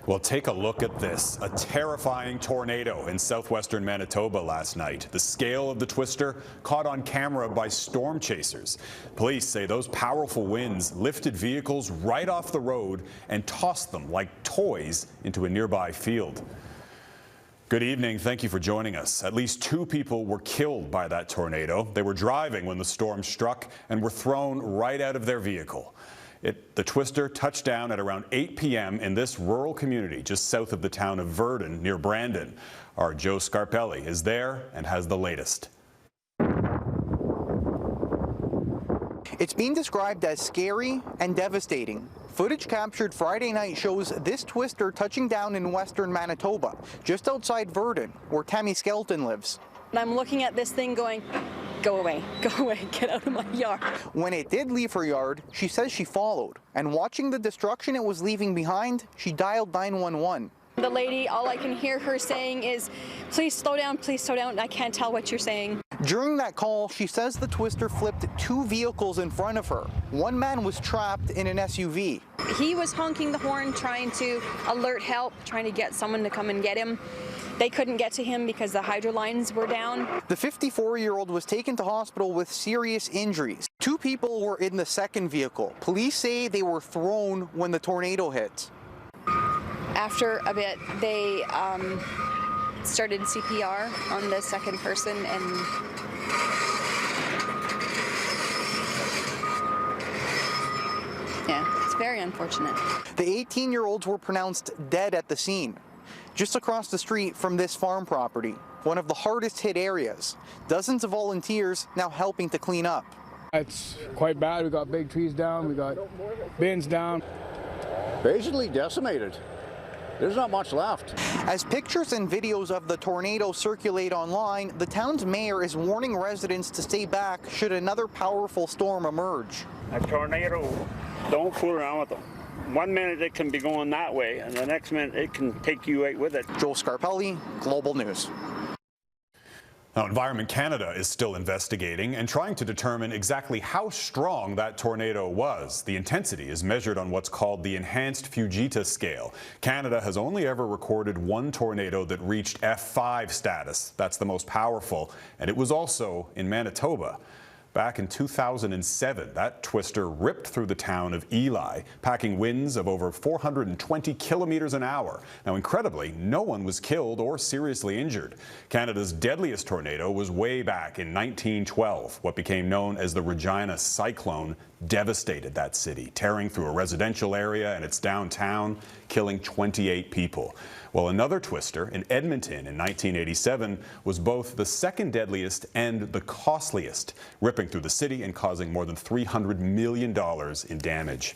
Well, take a look at this. A terrifying tornado in southwestern Manitoba last night. The scale of the twister caught on camera by storm chasers. Police say those powerful winds lifted vehicles right off the road and tossed them like toys into a nearby field. Good evening. Thank you for joining us. At least 2 people were killed by that tornado. They were driving when the storm struck and were thrown right out of their vehicle. The twister touched down at around 8 p.m. in this rural community just south of the town of Virden near Brandon. Our Joe Scarpelli is there and has the latest. It's being described as scary and devastating. Footage captured Friday night shows this twister touching down in western Manitoba, just outside Virden, where Tammy Skelton lives. And I'm looking at this thing going, go away, get out of my yard. When it did leave her yard, she says she followed, and watching the destruction it was leaving behind, she dialed 911. The lady, all I can hear her saying is, please slow down, I can't tell what you're saying. During that call, she says the twister flipped 2 vehicles in front of her. One man was trapped in an SUV. He was honking the horn, trying to alert help, trying to get someone to come and get him. They couldn't get to him because the hydro lines were down. The 54-year-old was taken to hospital with serious injuries. 2 people were in the second vehicle. Police say they were thrown when the tornado hit. After a bit, they started CPR on the second person, and yeah, it's very unfortunate. The 18-year-olds were pronounced dead at the scene, just across the street from this farm property, one of the hardest hit areas. Dozens of volunteers now helping to clean up. It's quite bad. We got big trees down, we got bins down. Basically decimated. There's not much left. As pictures and videos of the tornado circulate online, the town's mayor is warning residents to stay back should another powerful storm emerge. A tornado, don't fool around with them. One minute it can be going that way, and the next minute it can take you right with it. Joe Scarpelli, Global News. Now, Environment Canada is still investigating and trying to determine exactly how strong that tornado was. The intensity is measured on what's called the Enhanced Fujita scale. Canada has only ever recorded 1 tornado that reached F5 status. That's the most powerful, and it was also in Manitoba. Back in 2007, that twister ripped through the town of Elie, packing winds of over 420 kilometers an hour. Now, incredibly, no one was killed or seriously injured. Canada's deadliest tornado was way back in 1912. What became known as the Regina cyclone devastated that city, tearing through a residential area and its downtown, killing 28 people. Well, another twister in Edmonton in 1987 was both the second deadliest and the costliest, ripping through the city and causing more than $300 million in damage.